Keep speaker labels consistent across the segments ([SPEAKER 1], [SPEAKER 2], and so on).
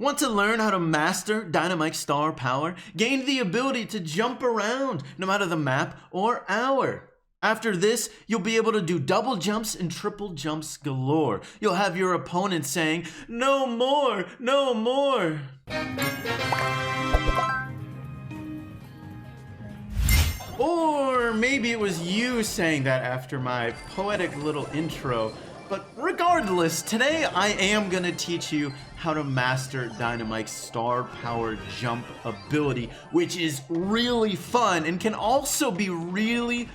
[SPEAKER 1] Want to learn how to master Dynamike star power? Gain the ability to jump around no matter the map or hour. After this, you'll be able to do double jumps and triple jumps galore. You'll have your opponent saying, "No more, no more." Or maybe it was you saying that after my poetic little intro. But regardless, today I am going to teach you how to master Dynamike's star power jump ability, which is really fun and can also be really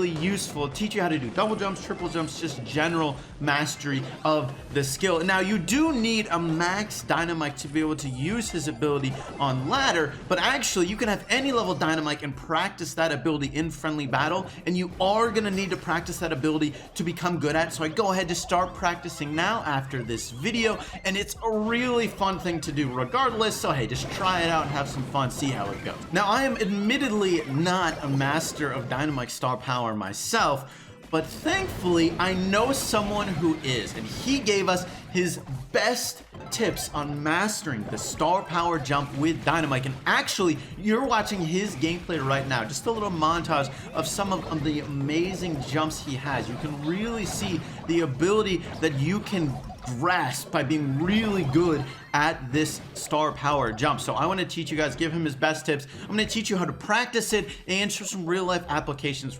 [SPEAKER 1] useful. Teach you how to do double jumps, triple jumps, just general mastery of the skill. Now, you do need a max Dynamike to be able to use his ability on ladder, but actually you can have any level Dynamike and practice that ability in friendly battle, and you are going to need to practice that ability to become good at it. So I go ahead to start practicing now after this video, and it's a really fun thing to do regardless. So hey, just try it out, have some fun, see how it goes. Now, I am admittedly not a master of Dynamike star power myself, but thankfully I know someone who is, and he gave us his best tips on mastering the star power jump with Dynamike. And actually, you're watching his gameplay right now, just a little montage of some of the amazing jumps he has. You can really see the ability that you can grasp by being really good at this star power jump. So I want to teach you guys, give him his best tips. I'm going to teach you how to practice it and show some real life applications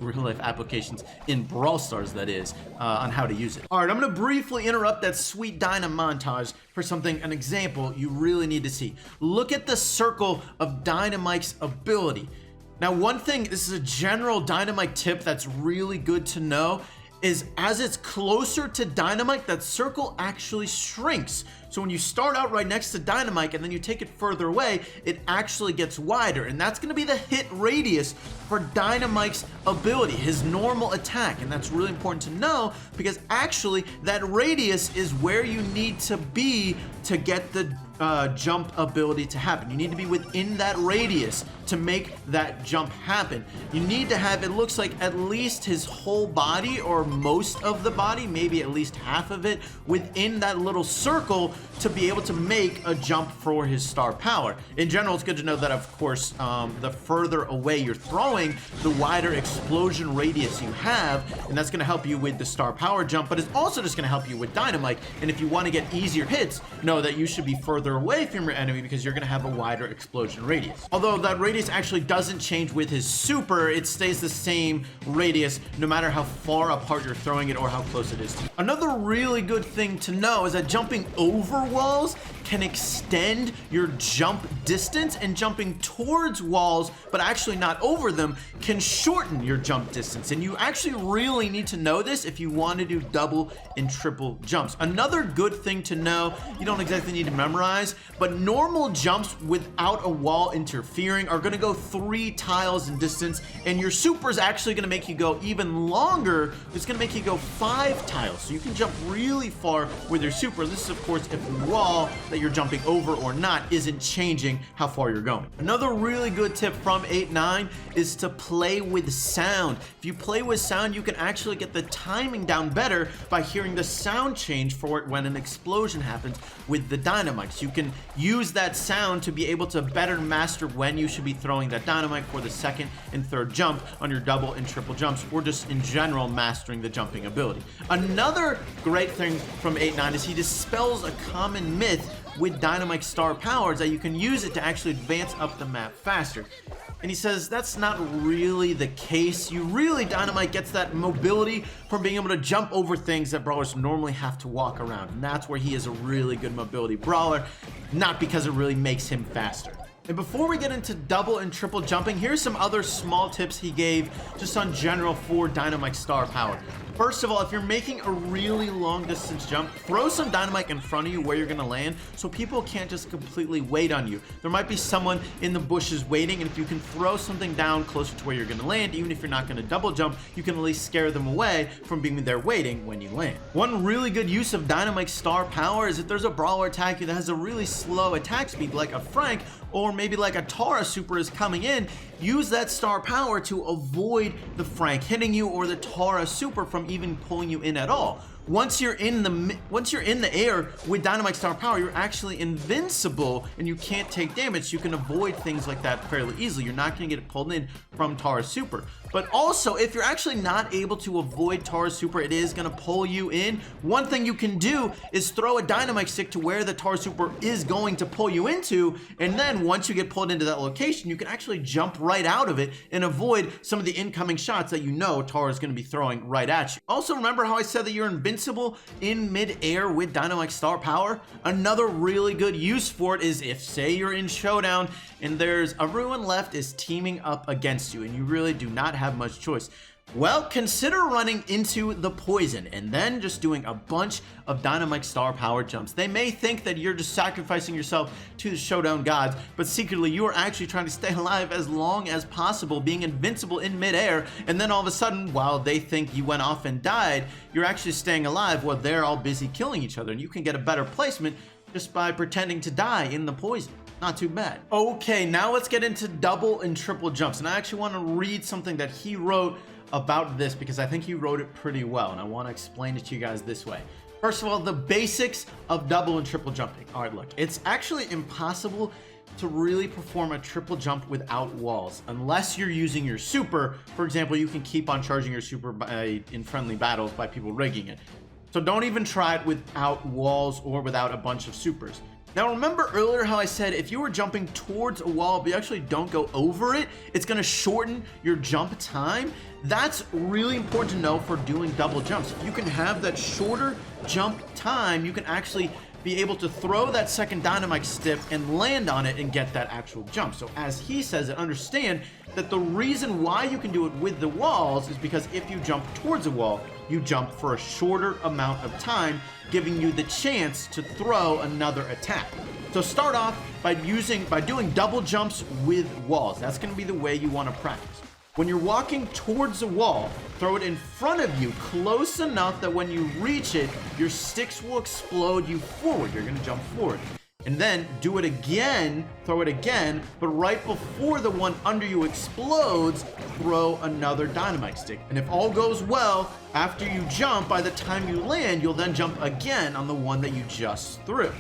[SPEAKER 1] in Brawl Stars, that is, on how to use it. All right, I'm going to briefly interrupt that sweet Dyna montage for an example you really need to see. Look at the circle of Dynamike's ability. Now, one thing, this is a general Dynamike tip that's really good to know, is as it's closer to Dynamike, that circle actually shrinks. So when you start out right next to Dynamike and then you take it further away, it actually gets wider. And that's going to be the hit radius for Dynamike's ability, his normal attack. And that's really important to know, because actually that radius is where you need to be to get the jump ability to happen. You need to be within that radius to make that jump happen. You need to have, it looks like, at least his whole body, or most of the body, maybe at least half of it, within that little circle to be able to make a jump for his star power. In general, it's good to know that, of course, the further away you're throwing, the wider explosion radius you have, and that's going to help you with the star power jump, but it's also just going to help you with Dynamike. And if you want to get easier hits, know that you should be further away from your enemy, because you're going to have a wider explosion radius. Although that radius actually doesn't change with his super, it stays the same radius no matter how far apart you're throwing it or how close it is to you. Another really good thing to know is that jumping over walls can extend your jump distance, and jumping towards walls but actually not over them can shorten your jump distance. And you actually really need to know this if you want to do double and triple jumps. Another good thing to know, you don't exactly need to memorize, but normal jumps without a wall interfering are going to go 3 tiles in distance, and your super is actually going to make you go even longer. It's going to make you go 5 tiles, so you can jump really far with your super. This is, of course, if the wall that you're jumping over or not isn't changing how far you're going. Another really good tip from 8-9 is to play with sound. If you play with sound, you can actually get the timing down better by hearing the sound change for it when an explosion happens with the Dynamike. So you can use that sound to be able to better master when you should be throwing that Dynamike for the second and third jump on your double and triple jumps, or just in general mastering the jumping ability. Another great thing from 8-9 is he dispels a common myth with Dynamike star powers, that you can use it to actually advance up the map faster. And he says that's not really the case. Dynamike gets that mobility from being able to jump over things that brawlers normally have to walk around. And that's where he is a really good mobility brawler, not because it really makes him faster. And before we get into double and triple jumping, here's some other small tips he gave just on general for Dynamike star power. First of all, if you're making a really long distance jump, throw some Dynamike in front of you where you're gonna land, so people can't just completely wait on you. There might be someone in the bushes waiting, and if you can throw something down closer to where you're gonna land, even if you're not gonna double jump, you can at least scare them away from being there waiting when you land. One really good use of Dynamike star power is if there's a brawler attack you that has a really slow attack speed, like a Frank, or maybe like a Tara super is coming in, use that star power to avoid the Frank hitting you or the Tara super from even pulling you in at all. once you're in the air with Dynamike star power, you're actually invincible and you can't take damage. You can avoid things like that fairly easily. You're not going to get pulled in from Tara's super. But also, if you're actually not able to avoid Tara's super, it is going to pull you in. One thing you can do is throw a Dynamike stick to where the Tara super is going to pull you into, and then once you get pulled into that location, you can actually jump right out of it and avoid some of the incoming shots that you know Tara is going to be throwing right at you. Also, remember how I said that you're invincible in mid-air with Dynamike star power? Another really good use for it is if, say, you're in Showdown and there's everyone left is teaming up against you and you really do not have much choice. Well, consider running into the poison and then just doing a bunch of Dynamike star power jumps. They may think that you're just sacrificing yourself to the Showdown gods, but secretly you are actually trying to stay alive as long as possible, being invincible in midair, and then all of a sudden, while they think you went off and died, you're actually staying alive while they're all busy killing each other, and you can get a better placement just by pretending to die in the poison. Not too bad. Okay, now let's get into double and triple jumps, and I actually want to read something that he wrote about this because I think he wrote it pretty well, and I want to explain it to you guys this way. First of all, the basics of double and triple jumping. All right, look, it's actually impossible to really perform a triple jump without walls unless you're using your super. For example, you can keep on charging your super in friendly battles by people rigging it. So don't even try it without walls or without a bunch of supers. Now, remember earlier how I said if you were jumping towards a wall but you actually don't go over it, it's going to shorten your jump time? That's really important to know for doing double jumps. If you can have that shorter jump time, you can actually be able to throw that second Dynamike stick and land on it and get that actual jump. So as he says it, understand that the reason why you can do it with the walls is because if you jump towards a wall, you jump for a shorter amount of time, giving you the chance to throw another attack. So start off by doing double jumps with walls. That's going to be the way you want to practice. When you're walking towards a wall, throw it in front of you close enough that when you reach it, your sticks will explode you forward. You're going to jump forward. And then do it again, throw it again, but right before the one under you explodes, throw another Dynamike stick. And if all goes well, after you jump, by the time you land, you'll then jump again on the one that you just threw.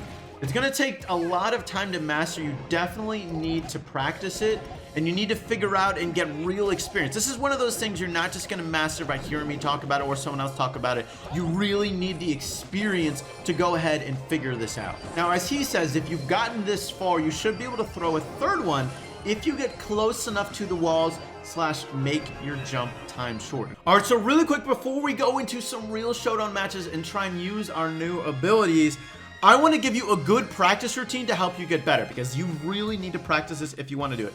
[SPEAKER 1] It's going to take a lot of time to master. You definitely need to practice it, and you need to figure out and get real experience. This is one of those things you're not just going to master by hearing me talk about it or someone else talk about it. You really need the experience to go ahead and figure this out. Now, as he says, if you've gotten this far, you should be able to throw a third one if you get close enough to the walls / make your jump time shorter. All right, so really quick before we go into some real Showdown matches and try and use our new abilities, I want to give you a good practice routine to help you get better because you really need to practice this if you want to do it.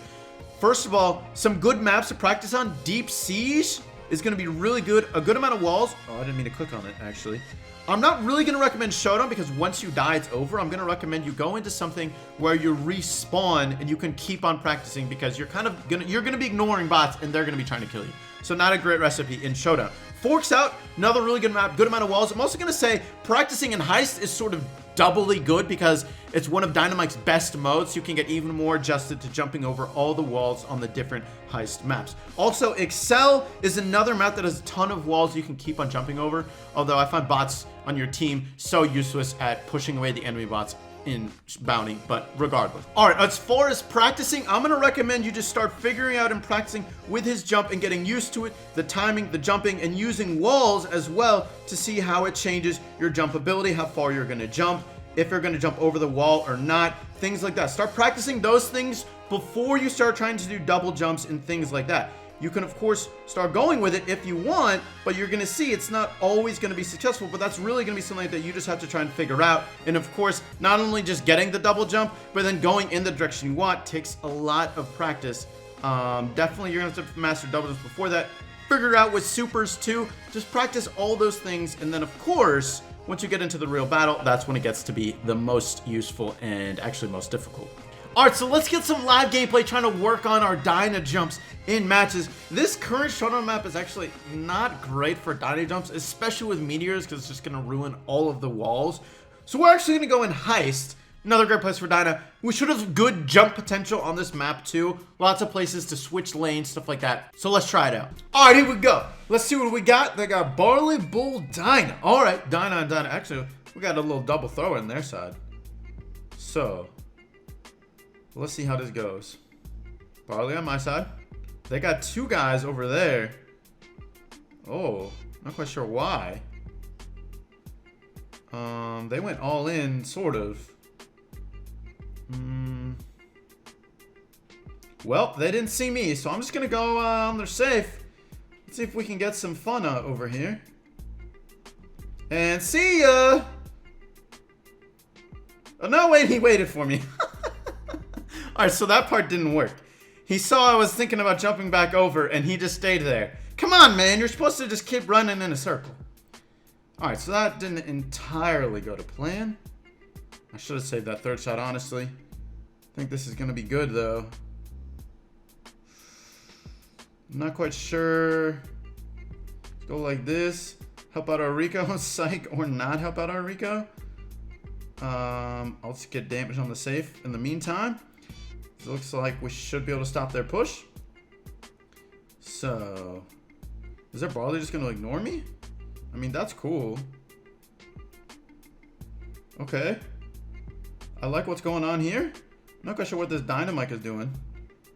[SPEAKER 1] First of all, some good maps to practice on. Deep Siege is going to be really good. A good amount of walls. Oh, I didn't mean to click on it, actually. I'm not really going to recommend Showdown because once you die, it's over. I'm going to recommend you go into something where you respawn and you can keep on practicing because you're going to be ignoring bots and they're going to be trying to kill you. So not a great recipe in Showdown. Forks Out, another really good map, good amount of walls. I'm also going to say practicing in Heist is sort of doubly good because it's one of Dynamike's best modes. You can get even more adjusted to jumping over all the walls on the different Heist maps. Also, Excel is another map that has a ton of walls you can keep on jumping over, although I find bots on your team so useless at pushing away the enemy bots in Bounty, but regardless. All right, as far as practicing, I'm gonna recommend you just start figuring out and practicing with his jump and getting used to it, the timing, the jumping, and using walls as well to see how it changes your jump ability, how far you're gonna jump, if you're gonna jump over the wall or not, things like that. Start practicing those things before you start trying to do double jumps and things like that. You can, of course, start going with it if you want, but you're going to see it's not always going to be successful, but that's really going to be something that you just have to try and figure out. And, of course, not only just getting the double jump, but then going in the direction you want takes a lot of practice. Definitely, you're going to have to master double jumps before that. Figure out with supers, too. Just practice all those things, and then, of course, once you get into the real battle, that's when it gets to be the most useful and actually most difficult. Alright, so let's get some live gameplay trying to work on our Dyna jumps in matches. This current Showdown map is actually not great for Dyna jumps, especially with meteors, because it's just going to ruin all of the walls. So we're actually going to go in Heist, Another great place for Dyna. We should have good jump potential on this map too. Lots of places to switch lanes, stuff like that. So let's try it out. All right, here we go. Let's see what we got. They got Barley, Bull, Dyna. All right, Dyna and Dyna. Actually, we got a little double throw in their side. So, let's see how this goes. Barley on my side. They got two guys over there. Oh, not quite sure why. They went all in, sort of. Well, they didn't see me, so I'm just gonna go on their safe. Let's see if we can get some fun over here. And see ya! Oh, no, wait, he waited for me. Alright, so that part didn't work. He saw I was thinking about jumping back over, and he just stayed there. Come on, man, you're supposed to just keep running in a circle. Alright, so that didn't entirely go to plan. I should have saved that third shot, honestly. I think this is going to be good, though. I'm not quite sure. Let's go like this. Help out our Rico, psych, or not help out our Rico. I'll just get damage on the safe in the meantime. It looks like we should be able to stop their push. So, is their Barley just going to ignore me? I mean, that's cool. Okay. I like what's going on here. I'm not quite sure what this Dynamike is doing.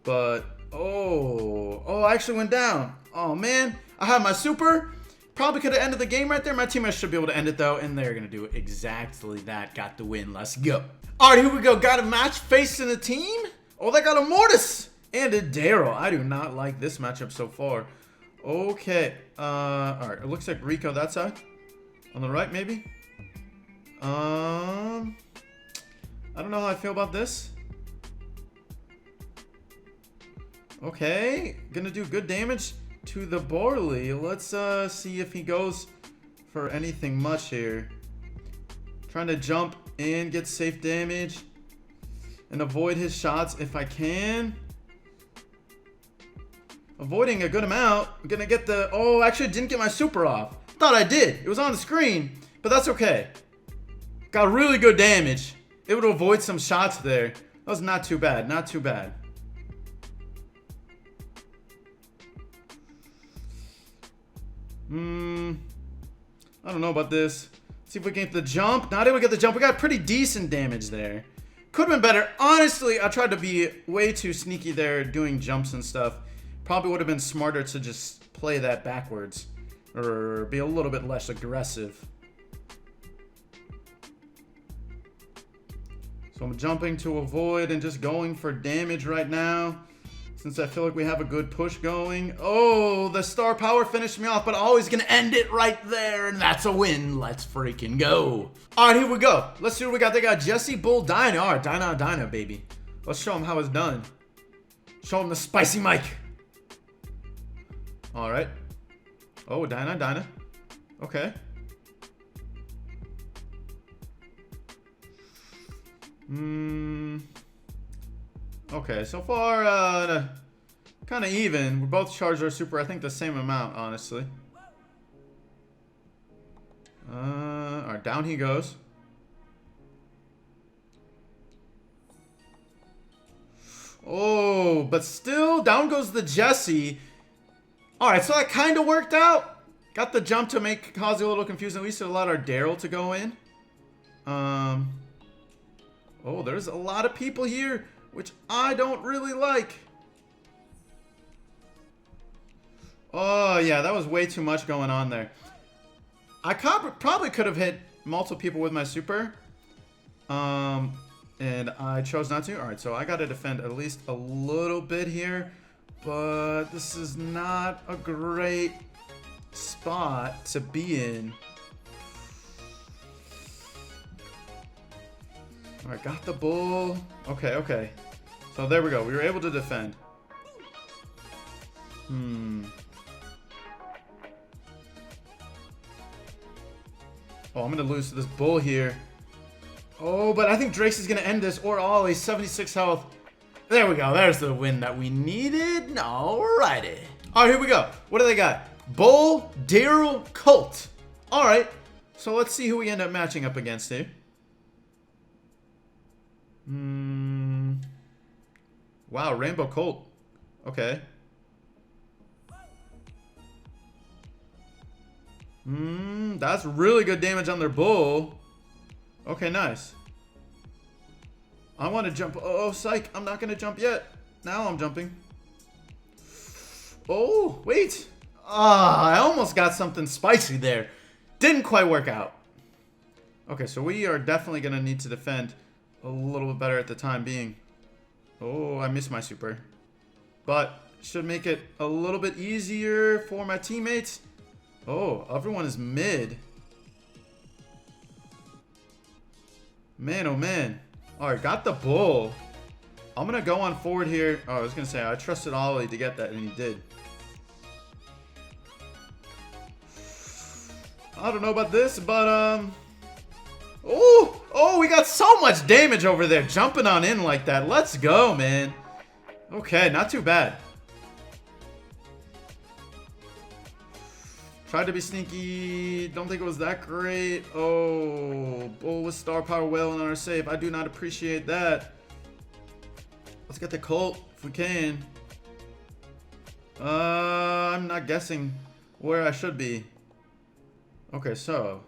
[SPEAKER 1] But, oh, I actually went down. Oh, man. I have my super. Probably could have ended the game right there. My teammates should be able to end it, though. And they're going to do exactly that. Got the win. Let's go. All right, here we go. Got a match facing a team. Oh, they got a Mortis and a Daryl. I do not like this matchup so far. Okay. All right. It looks like Rico that side. On the right, maybe. I don't know how I feel about this. Okay, gonna do good damage to the Barley. Let's see if he goes for anything much here. Trying to jump and get safe damage and avoid his shots if I can. Avoiding a good amount. I'm gonna get the... Oh, actually, I didn't get my super off. Thought I did. It was on the screen, but that's okay. Got really good damage. Able to avoid some shots there. That was not too bad. Not too bad. I don't know about this. Let's see if we can get the jump. Not able to get the jump. We got pretty decent damage there. Could have been better. Honestly, I tried to be way too sneaky there doing jumps and stuff. Probably would have been smarter to just play that backwards. Or be a little bit less aggressive. So I'm jumping to avoid and just going for damage right now. Since I feel like we have a good push going. Oh, the star power finished me off, but always gonna end it right there. And that's a win. Let's freaking go. All right, here we go. Let's see what we got. They got Jesse, Bull, Dyna. All right, Dyna, baby. Let's show him how it's done. Show him the spicy mic. All right. Oh, Dyna. Okay. Okay, so far, kind of even. We both charged our super, I think, the same amount, honestly. Alright, down he goes. Oh, but still, down goes the Jesse. Alright, so that kind of worked out. Got the jump to cause it a little confusing. At least it allowed our Daryl to go in. Oh, there's a lot of people here, which I don't really like. Oh, yeah, that was way too much going on there. I probably could have hit multiple people with my super. And I chose not to. All right, so I got to defend at least a little bit here. But this is not a great spot to be in. Alright, got the bull. Okay. So there we go. We were able to defend. Oh, I'm going to lose to this bull here. Oh, but I think Drake's is going to end this. Or Ollie, 76 health. There we go. There's the win that we needed. Alrighty. Alright, here we go. What do they got? Bull, Daryl, Colt. Alright. So let's see who we end up matching up against here. Wow, Rainbow Colt. Okay. That's really good damage on their bull. Okay, nice. I want to jump. Oh, psych. I'm not going to jump yet. Now I'm jumping. Oh, wait. Ah, I almost got something spicy there. Didn't quite work out. Okay, so we are definitely going to need to defend a little bit better at the time being. Oh, I missed my super. But should make it a little bit easier for my teammates. Oh, everyone is mid. Man, oh man. Alright, got the bull. I'm going to go on forward here. Oh, I was going to say, I trusted Ollie to get that, and he did. I don't know about this, but, Oh, we got so much damage over there jumping on in like that. Let's go, man. Okay, not too bad. Tried to be sneaky. Don't think it was that great. Oh, bull with star power well in our save. I do not appreciate that. Let's get the Colt if we can. I'm not guessing where I should be. Okay, so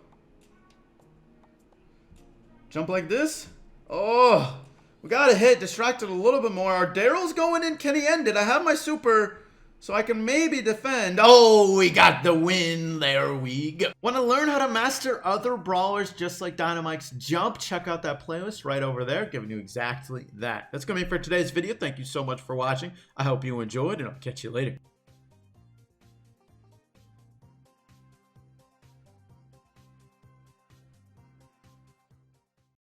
[SPEAKER 1] jump like this. Oh, we got to hit. Distracted a little bit more. Our Daryl's going in. Can he end it? I have my super, so I can maybe defend. Oh, we got the win. There we go. Want to learn how to master other brawlers just like Dynamike's jump? Check out that playlist right over there, giving you exactly that. That's going to be it for today's video. Thank you so much for watching. I hope you enjoyed, and I'll catch you later.